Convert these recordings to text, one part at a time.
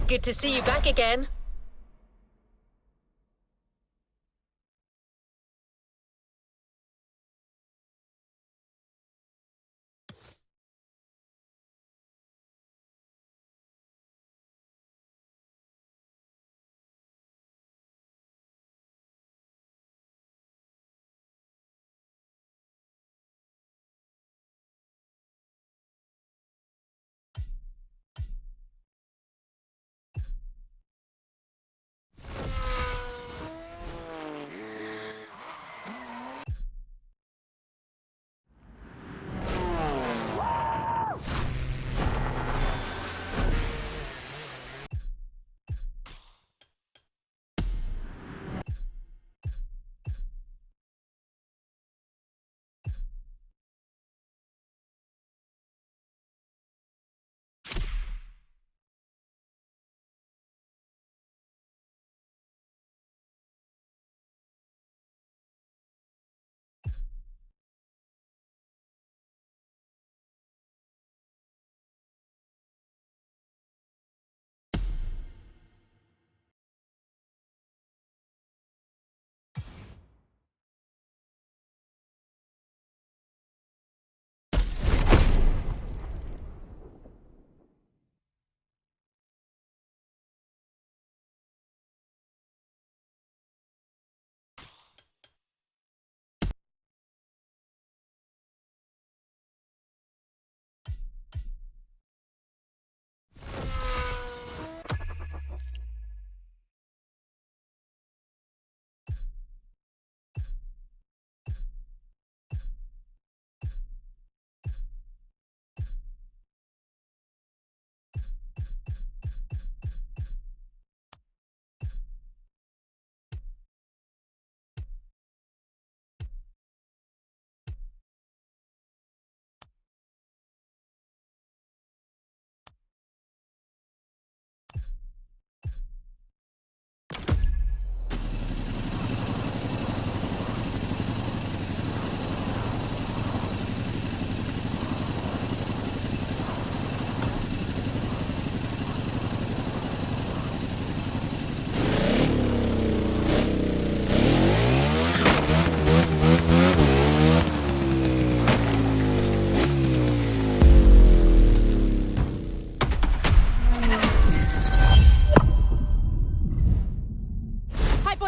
Good to see you back again.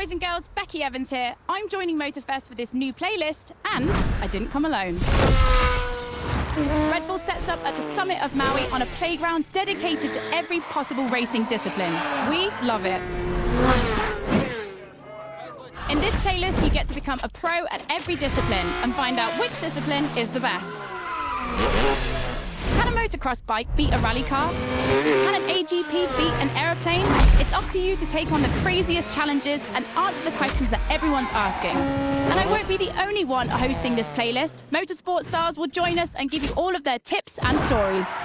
Boys and girls, Becky Evans here. I'm joining Motorfest for this new playlist, and I didn't come alone. Red Bull sets up at the summit of Maui on a playground dedicated to every possible racing discipline. We love it. In this playlist, you get to become a pro at every discipline and find out which discipline is the best. Can a motocross bike beat a rally car? Can an AGP beat an aeroplane? It's up to you to take on the craziest challenges and answer the questions that everyone's asking. And I won't be the only one hosting this playlist. Motorsport stars will join us and give you all of their tips and stories.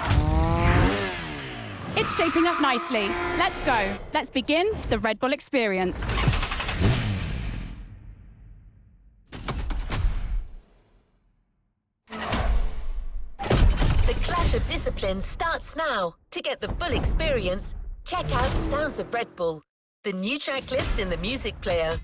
It's shaping up nicely. Let's go. Let's begin the Red Bull experience. Of Discipline starts now. To get the full experience, check out Sounds of Red Bull, the new track list in the music player.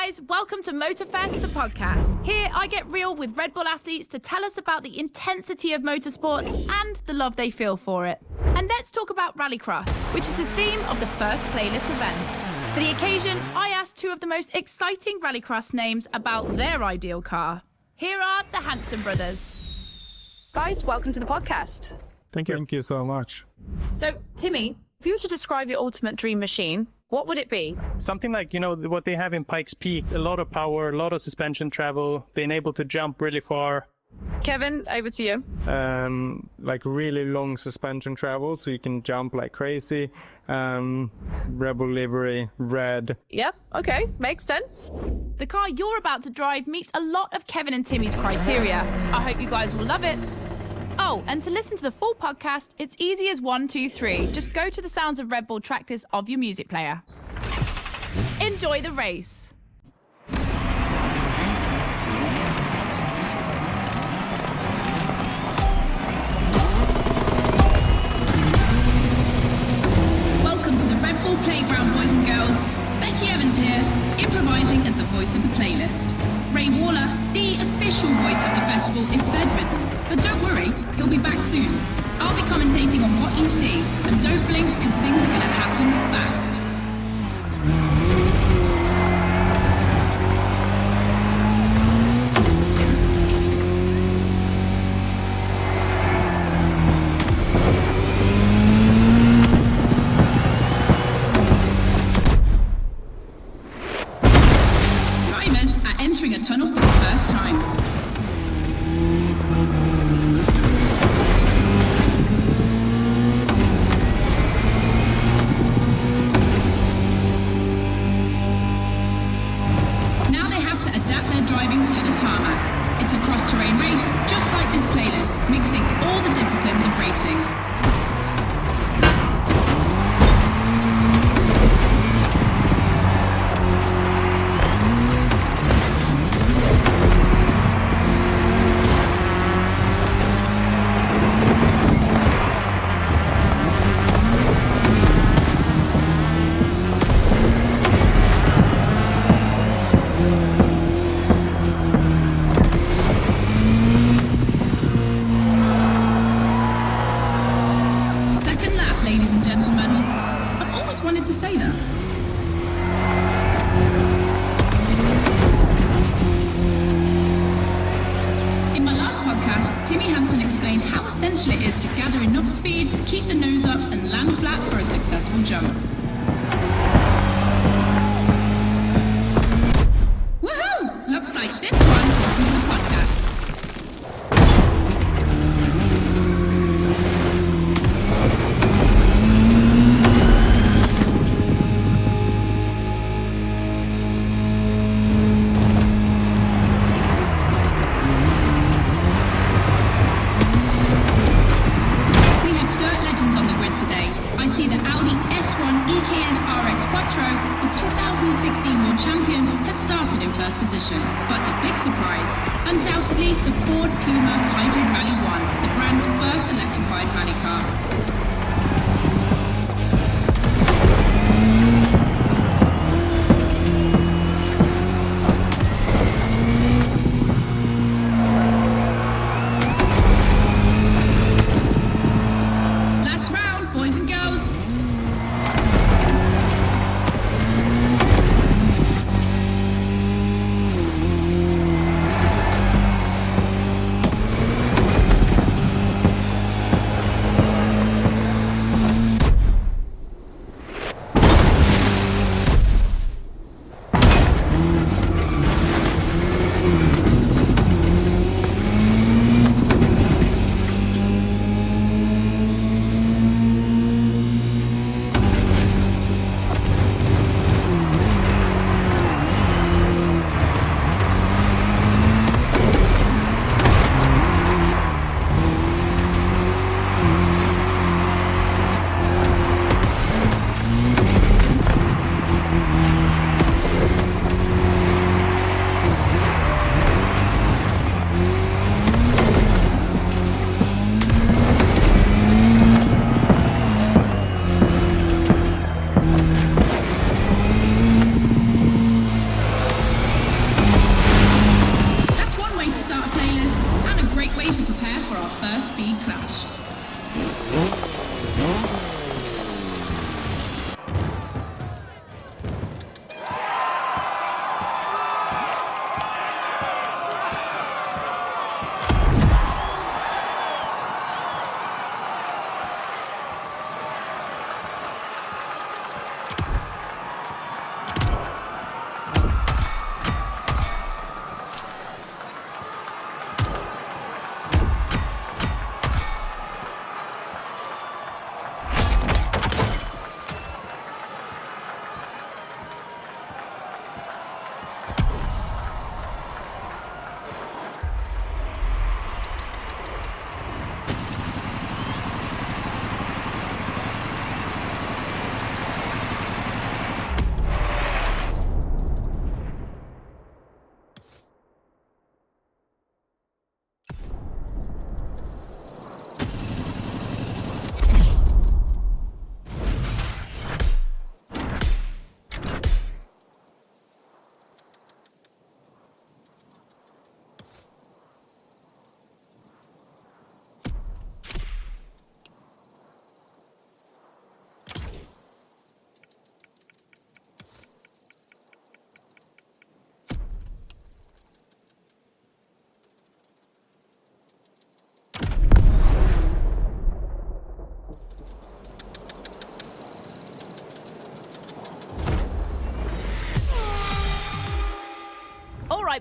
guys, welcome to Motorfest, the podcast. Here, I get real with Red Bull athletes to tell us about the intensity of motorsports and the love they feel for it. And let's talk about Rallycross, which is the theme of the first playlist event. For the occasion, I asked two of the most exciting Rallycross names about their ideal car. Here are the Hanson brothers. Guys, welcome to the podcast. Thank you. Thank you so much. So, Timmy, if you were to describe your ultimate dream machine, what would it be? Something like, what they have in Pikes Peak, a lot of power, a lot of suspension travel, being able to jump really far. Kevin, over to you. Like really long suspension travel, so you can jump like crazy. Rebel livery, red. Yeah, okay, makes sense. The car you're about to drive meets a lot of Kevin and Timmy's criteria. I hope you guys will love it. Oh, and to listen to the full podcast, it's easy as 1, 2, 3. Just go to the Sounds of Red Bull track list of your music player. Enjoy the race. Welcome to the Red Bull Playground, boys and girls. Becky Evans here, improvising as the voice of the playlist. Ray Waller, the official voice of the festival, is bedridden. But don't worry, he'll be back soon. I'll be commentating on what you see. And don't blink, because things are going to happen fast. Drivers are entering a tunnel for the first time. Now they have to adapt their driving to the tarmac. It's a cross-terrain race, just like this playlist, mixing all the disciplines of racing. Second lap, ladies and gentlemen. I've always wanted to say that. In my last podcast, Timmy Hanson explained how essential it is to gather enough speed, keep the nose up, and land flat for a successful jump. Woohoo! Looks like this one listens to the podcast. We have dirt legends on the grid today. I see the Audi S1 EKS RX Quattro, the 2016 World Champion, has started in first position. But the big surprise, undoubtedly the Ford Puma Hybrid Rally 1, the brand's first electrified rally car. Last round, boys and girls.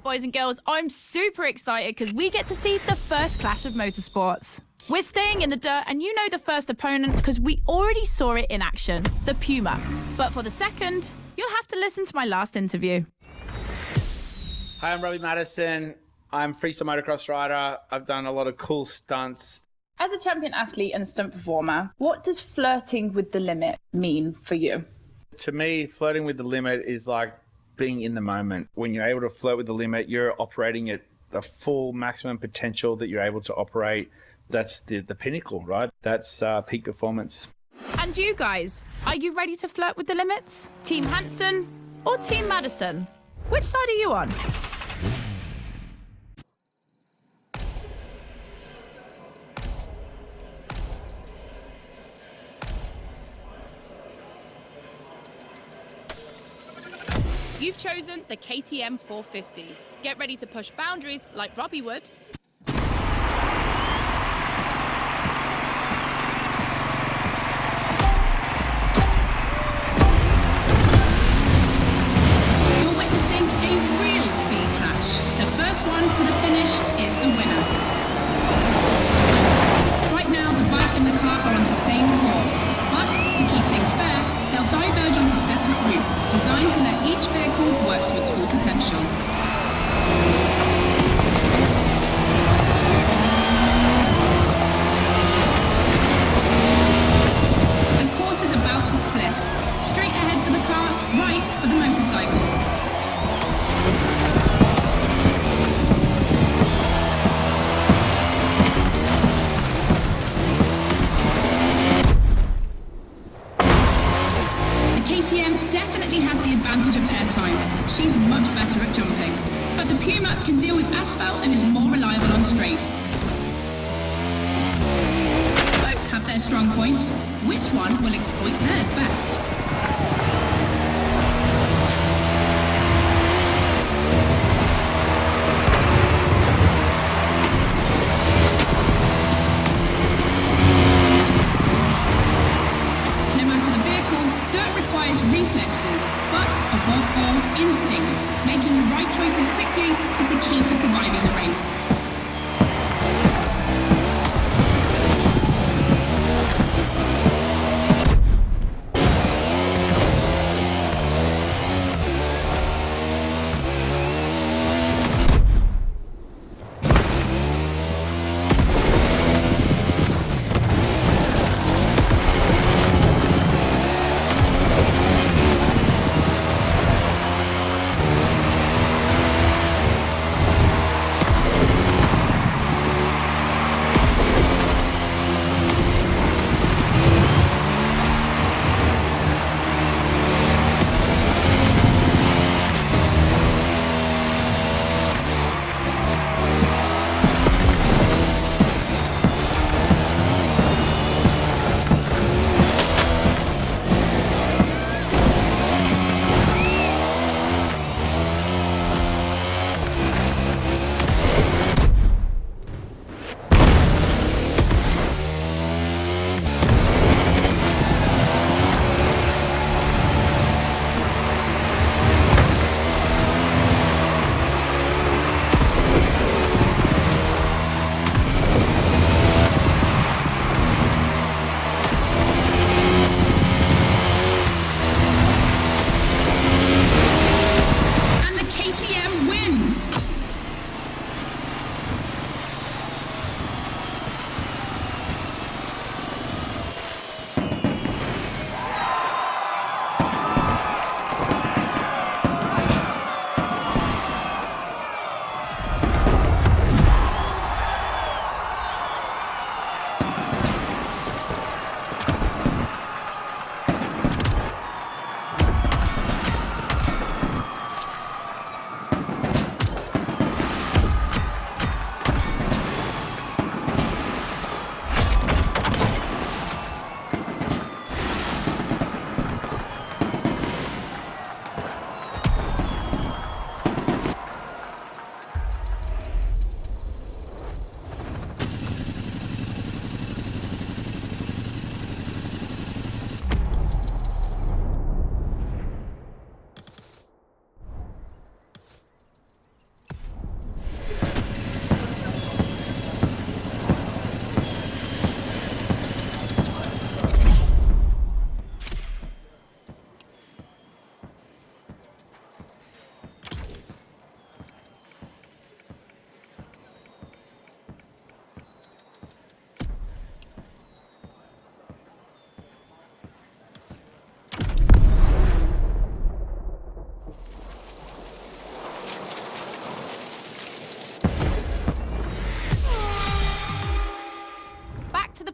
boys and girls, I'm super excited because we get to see the first clash of motorsports. We're staying in the dirt, and you know the first opponent because we already saw it in action, the Puma. But for the second, you'll have to listen to my last interview. Hi, I'm Robbie Madison. I'm freestyle motocross rider. I've done a lot of cool stunts. As a champion athlete and stunt performer, what does flirting with the limit mean for you? To me, flirting with the limit is like being in the moment. When you're able to flirt with the limit, you're operating at the full maximum potential that you're able to operate. That's the pinnacle, right? That's peak performance. And you guys, are you ready to flirt with the limits? Team Hansen or Team Madison? Which side are you on? You've chosen the KTM 450. Get ready to push boundaries like Robbie would. You're witnessing a real speed clash. The first one to the finish is the winner. Right now, the bike and the car are on the same course, but to keep things fair, they'll diverge onto separate routes, designed to let each vehicle work to its full potential. The course is about to split. Straight ahead for the car, right for the motorcycle. KTM definitely has the advantage of airtime. She's much better at jumping. But the Puma can deal with asphalt and is more reliable on straights. Both have their strong points. Which one will exploit theirs best? Reflexes, but above all, instinct. Making the right choices quickly is the key to surviving the race.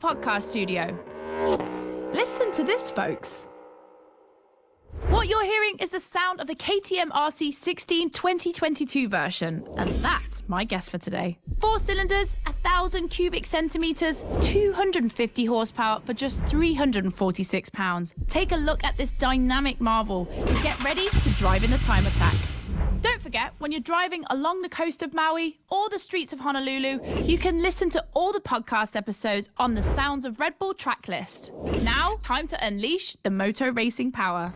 podcast studio. Listen to this, folks. What you're hearing is the sound of the KTM RC16 2022 version, and that's my guess for today. 4 cylinders, 1,000 cubic centimeters, 250 horsepower for just 346 pounds. Take a look at this dynamic marvel and get ready to drive in the time attack. Don't forget, when you're driving along the coast of Maui or the streets of Honolulu, you can listen to all the podcast episodes on the Sounds of Red Bull track list. Now, time to unleash the Moto racing power.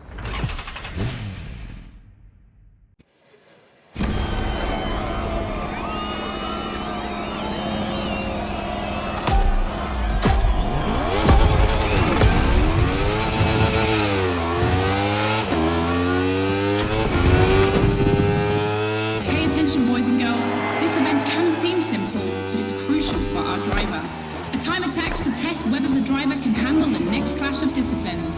Boys and girls, this event can seem simple, but it's crucial for our driver. A time attack to test whether the driver can handle the next clash of disciplines.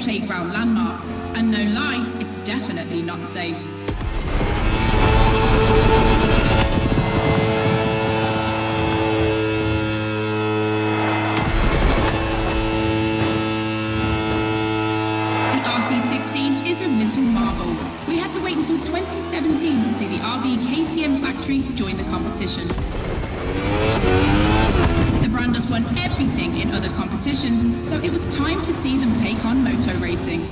Playground landmark, and no lie, it's definitely not safe. The RC16 is a little marvel. We had to wait until 2017 to see the RB KTM factory join the competition. The brand has won everything in other competitions, so it was time to see them take on moto racing.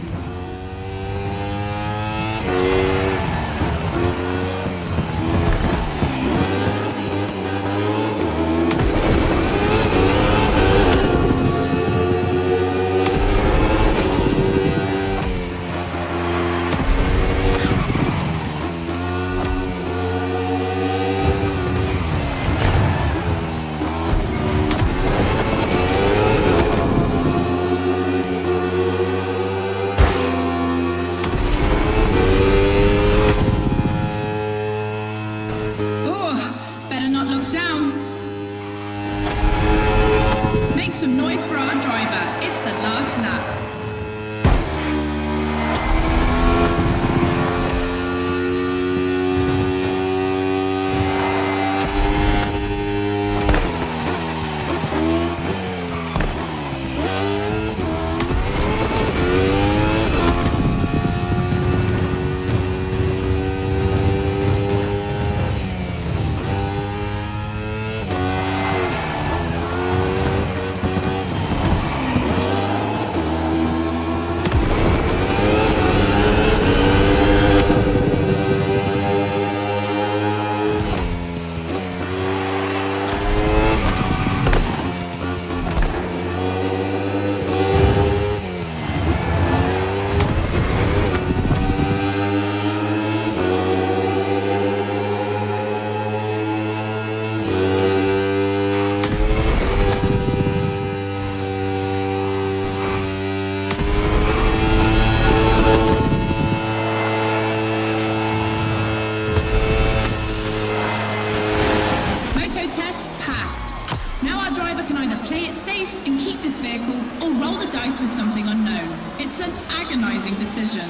Decision.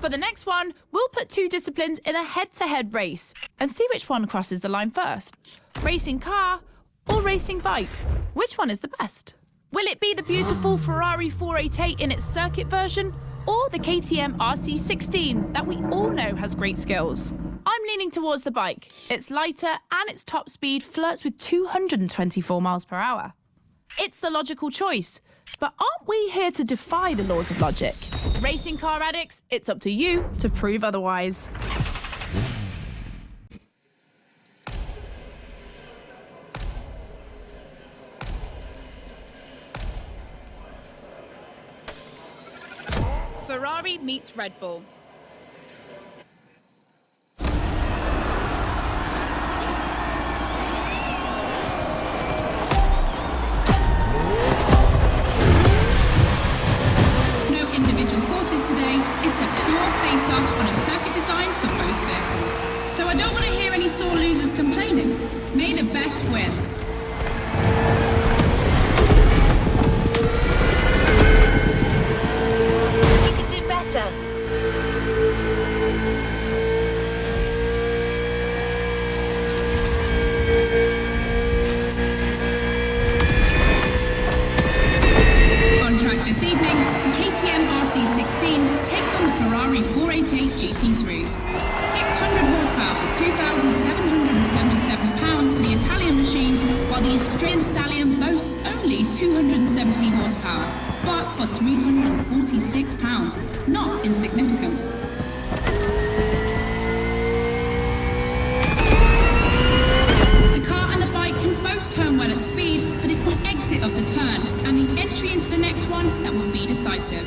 For the next one, we'll put two disciplines in a head-to-head race and see which one crosses the line first. Racing car or racing bike? Which one is the best? Will it be the beautiful Ferrari 488 in its circuit version or the KTM RC16 that we all know has great skills? I'm leaning towards the bike. It's lighter and its top speed flirts with 224 miles per hour. It's the logical choice. But aren't we here to defy the laws of logic? Racing car addicts, it's up to you to prove otherwise. Ferrari meets Red Bull. Individual courses today, it's a pure face-off on a circuit design for both vehicles. So I don't want to hear any sore losers complaining. May the best win. We can do better. On track this evening, the KTM RC16 takes on the Ferrari 488 GT3. 600 horsepower for 2,777 pounds for the Italian machine, while the Austrian Stallion boasts only 217 horsepower, but for 346 pounds, not insignificant. The car and the bike can both turn well at speed, but it's the exit of the turn and the entry into the next one that will be decisive.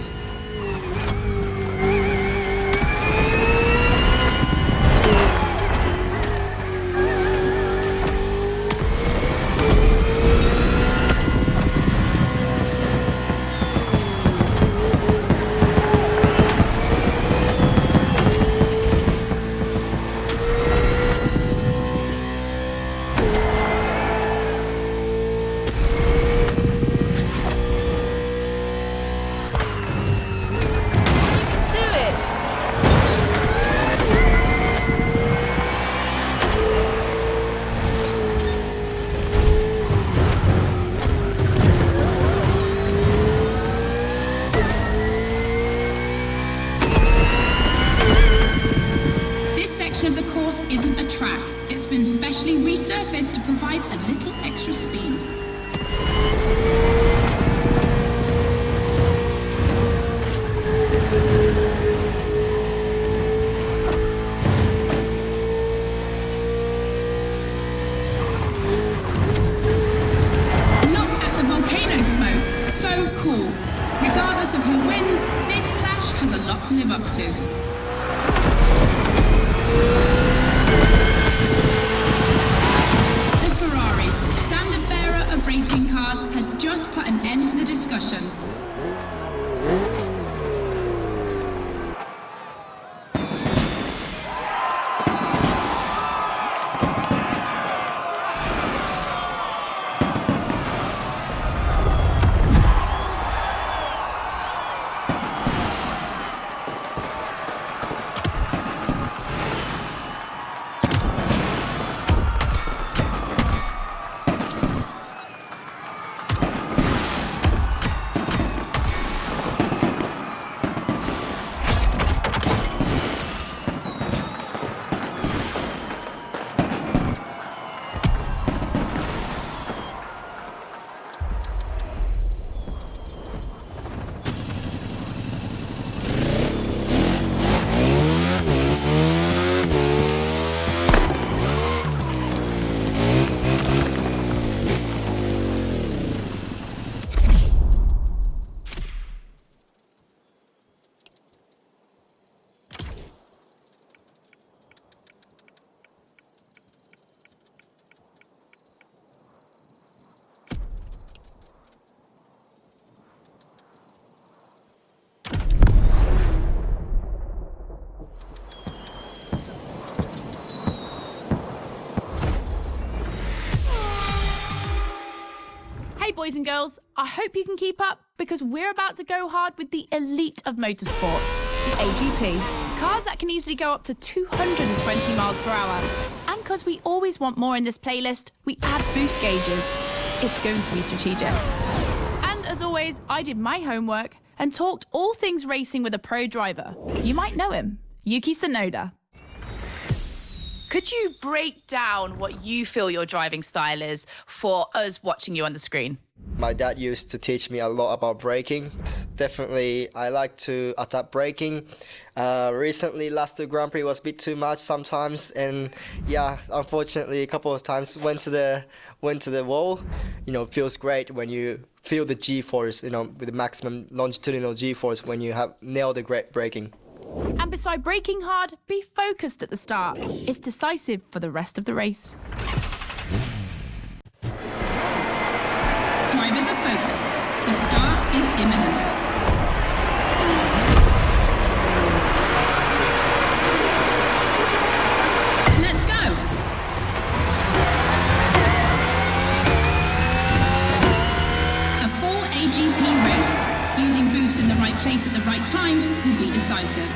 Of the course isn't a track. It's been specially resurfaced to provide a little extra speed. Look at the volcano smoke. So cool. Regardless of who wins, this clash has a lot to live up to. The Ferrari, standard bearer of racing cars, has just put an end to the discussion. boys and girls, I hope you can keep up because we're about to go hard with the elite of motorsports, the AGP. Cars that can easily go up to 220 miles per hour. And because we always want more in this playlist, we add boost gauges. It's going to be strategic. And as always, I did my homework and talked all things racing with a pro driver. You might know him, Yuki Tsunoda. Could you break down what you feel your driving style is for us watching you on the screen? My dad used to teach me a lot about braking. Definitely, I like to adapt braking. Recently, last two Grand Prix was a bit too much sometimes, and yeah, unfortunately, a couple of times went to the wall. You know, it feels great when you feel the G-force, you know, with the maximum longitudinal G-force when you have nailed the great braking. And beside braking hard, be focused at the start. It's decisive for the rest of the race. Drivers are focused. The start is imminent. Let's go! A full AGP race. Using boosts in the right place at the right time will be decisive.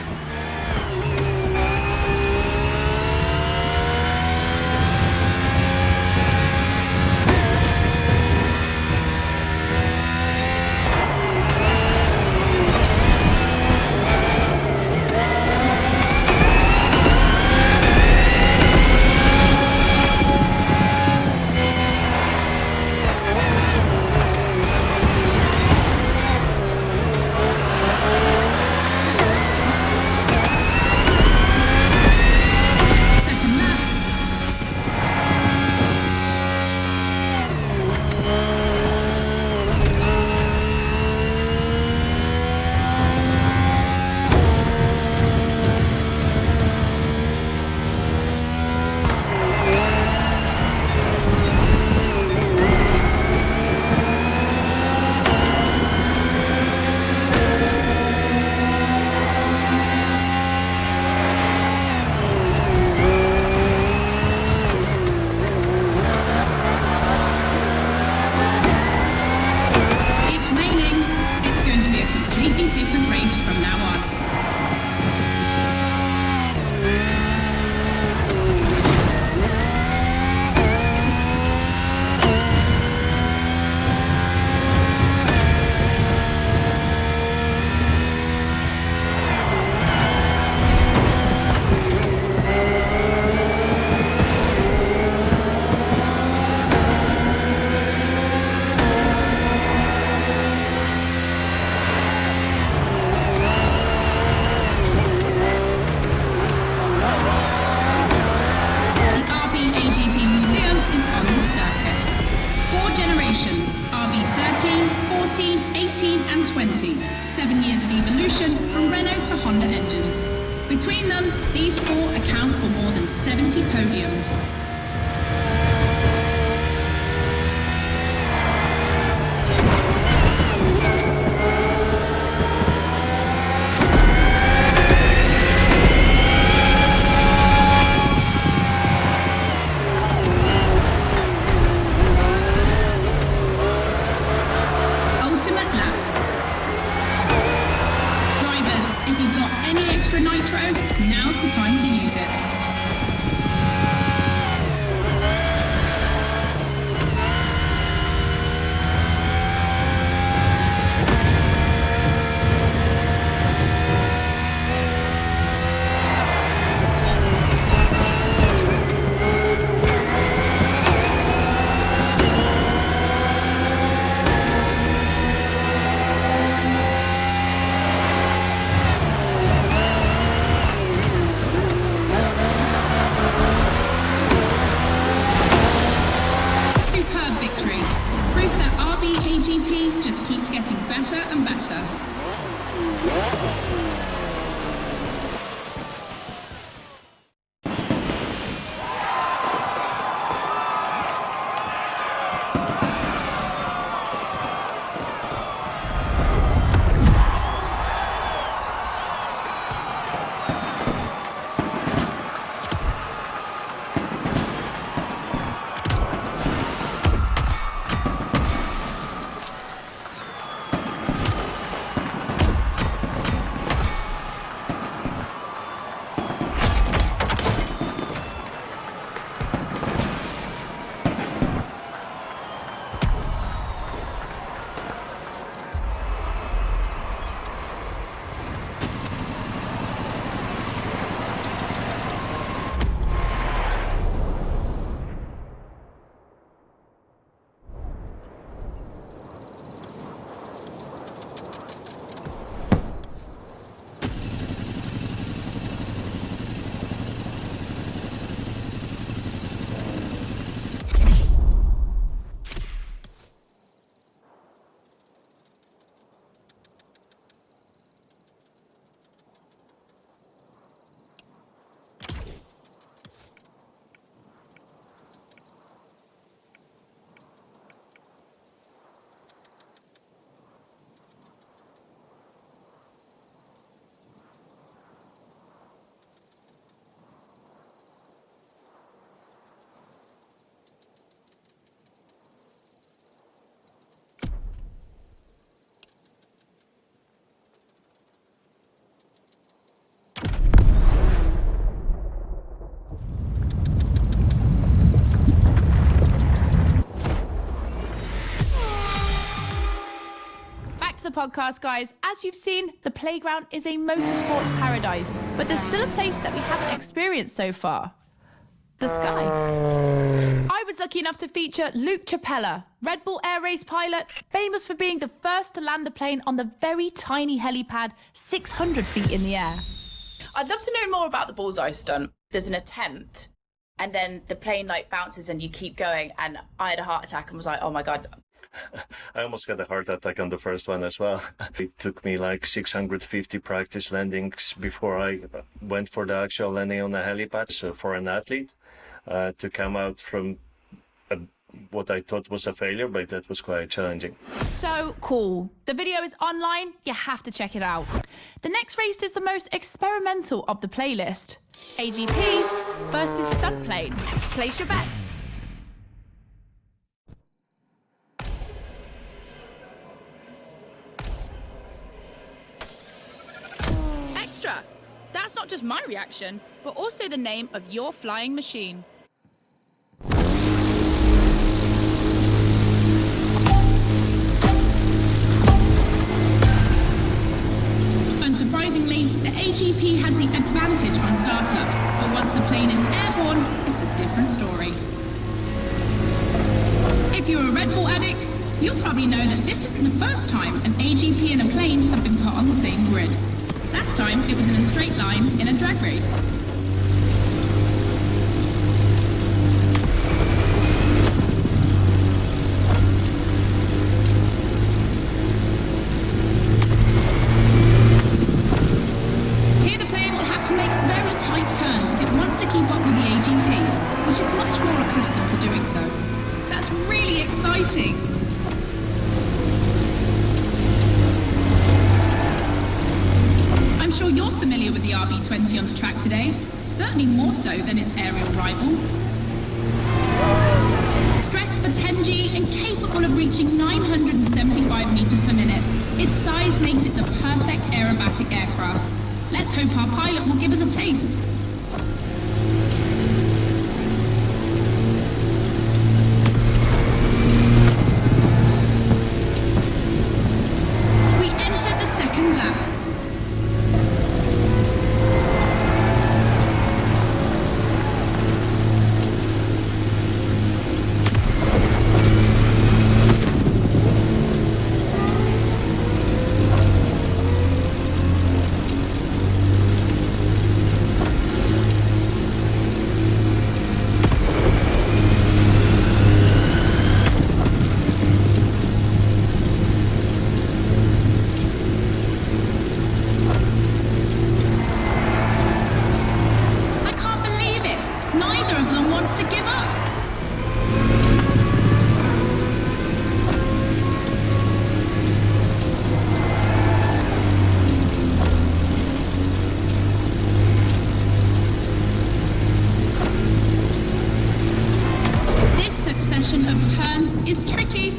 Between them, these four account for more than 70 podiums. Ultimate lap. Drivers, if you've got any extra nitro, now's the time to use it. podcast, guys. As you've seen, the playground is a motorsport paradise, but there's still a place that we haven't experienced so far. The sky. I was lucky enough to feature Luke Chapella, Red Bull Air Race pilot, famous for being the first to land a plane on the very tiny helipad 600 feet in the air. I'd love to know more about the bullseye stunt. There's an attempt, and then the plane like bounces and you keep going, and I had a heart attack and was like, oh my God. I almost got a heart attack on the first one as well. It took me like 650 practice landings before I went for the actual landing on the helipad. So for an athlete to come out from what I thought was a failure, but that was quite challenging. So cool. The video is online. You have to check it out. The next race is the most experimental of the playlist. AGP versus stunt plane. Place your bets. Extra. That's not just my reaction, but also the name of your flying machine. Unsurprisingly, the AGP has the advantage on startup, but once the plane is airborne, it's a different story. If you're a Red Bull addict, you'll probably know that this isn't the first time an AGP and a plane have been put on the same grid. Last time, it was in a straight line in a drag race. Here the plane will have to make very tight turns if it wants to keep up with the AGP, which is much more accustomed to doing so. That's really exciting! I'm sure you're familiar with the RB20 on the track today, certainly more so than its aerial rival. Stressed for 10G and capable of reaching 975 meters per minute, its size makes it the perfect aerobatic aircraft. Let's hope our pilot will give us a taste. We enter the second lap. Of turns is tricky.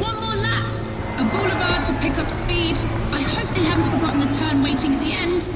One more lap. A boulevard to pick up speed. I hope they haven't forgotten the turn waiting at the end.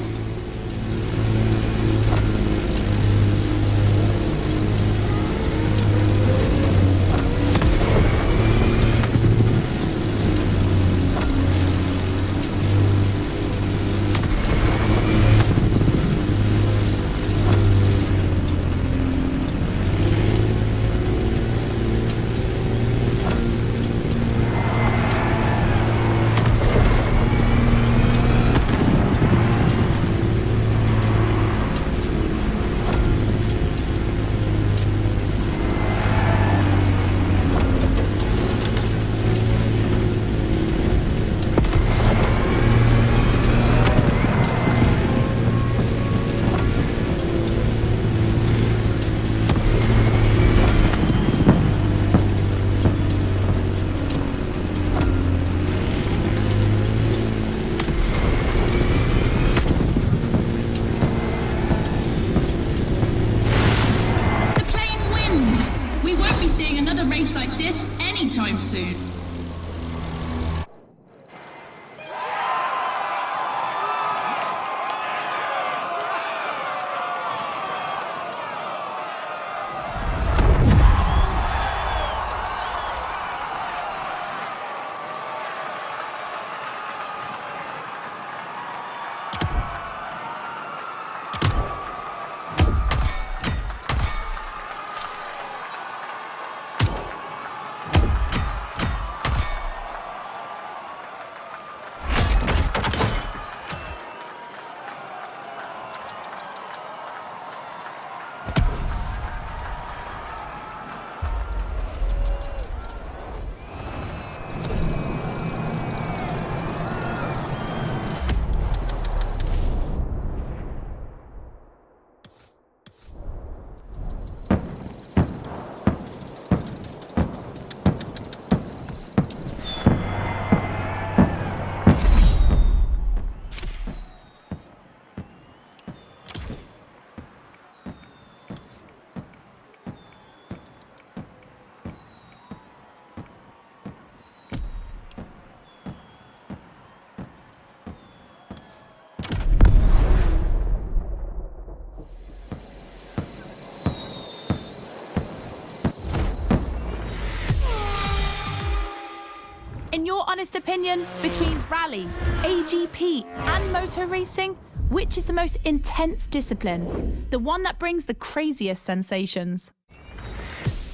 In your honest opinion, between rally, AGP, and moto racing, which is the most intense discipline? The one that brings the craziest sensations?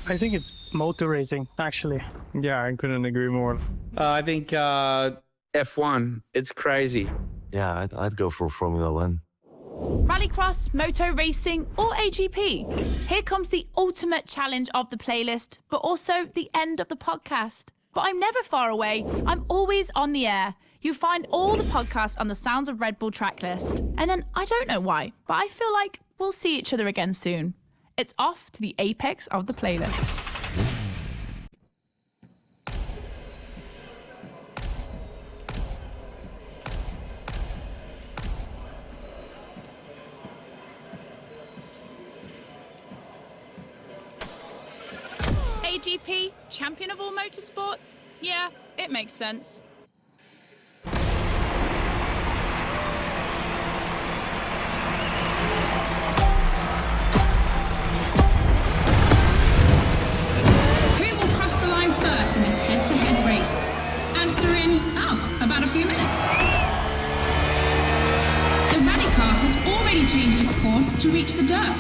I think it's motor racing, actually. Yeah, I couldn't agree more. I think F1. It's crazy. Yeah, I'd go for Formula One. Rallycross, moto racing, or AGP? Here comes the ultimate challenge of the playlist, but also the end of the podcast. But I'm never far away. I'm always on the air. You find all the podcasts on the Sounds of Red Bull track list. And then, I don't know why, but I feel like we'll see each other again soon. It's off to the apex of the playlist. AGP, champion of all motorsports? Yeah, it makes sense. Who will cross the line first in this head-to-head race? Answer in, about a few minutes. The rally car has already changed its course to reach the dirt.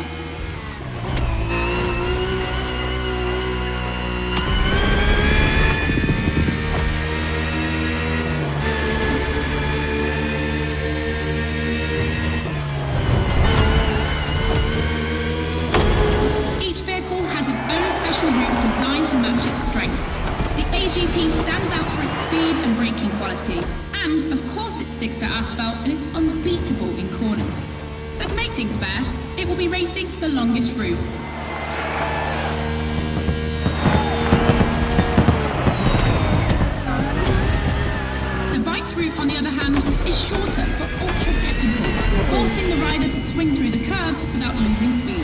Designed to match its strengths. The AGP stands out for its speed and braking quality, and of course it sticks to asphalt and is unbeatable in corners. So to make things fair, it will be racing the longest route. The bike's route, on the other hand, is shorter but ultra-technical, forcing the rider to swing through the curves without losing speed.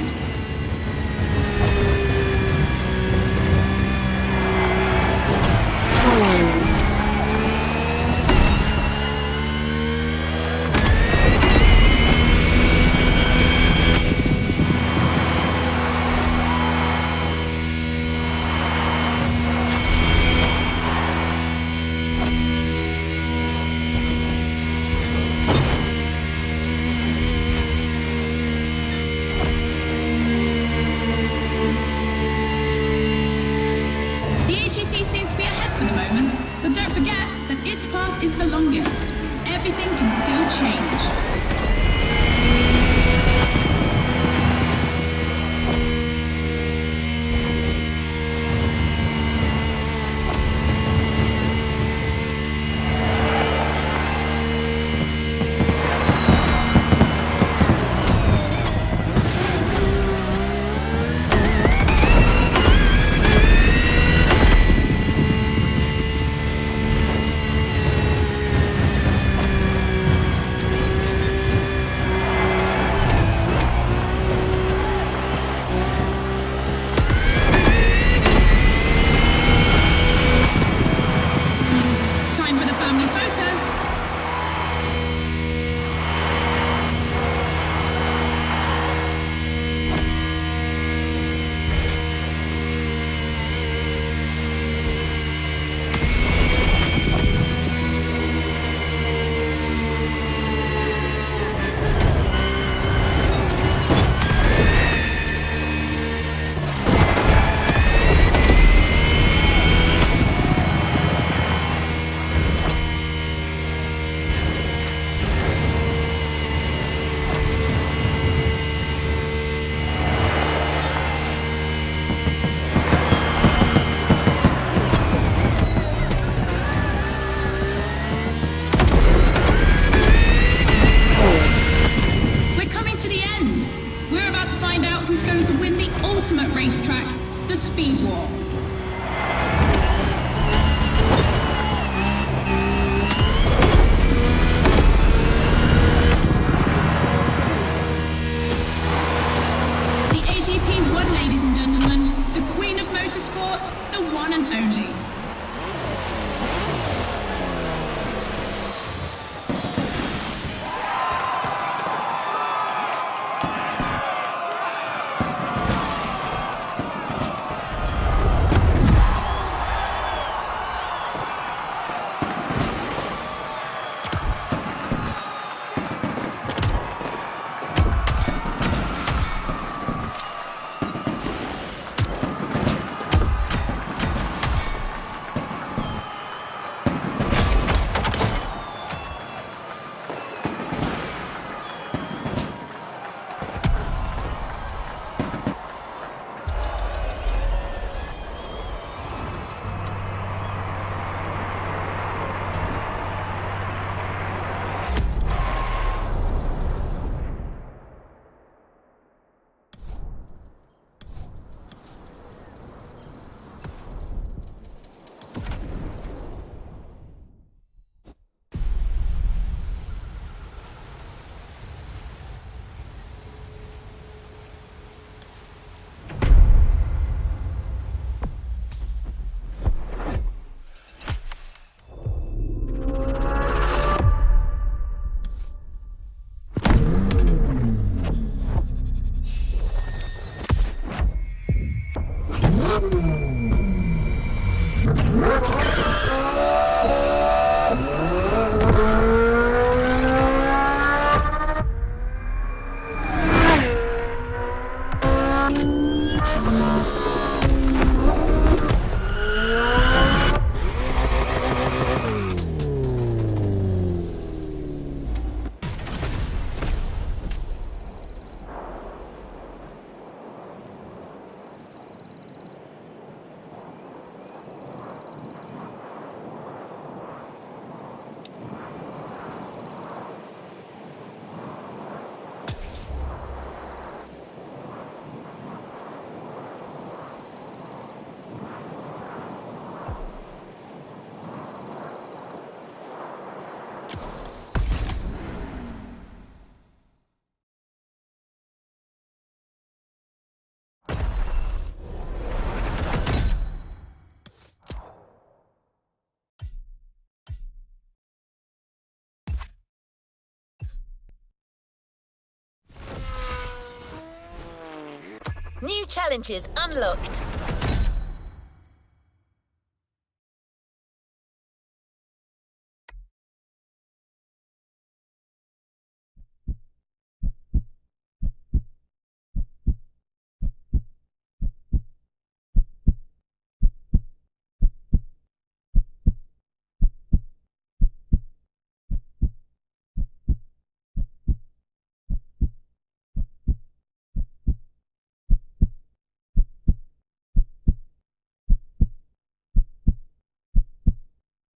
New challenges unlocked.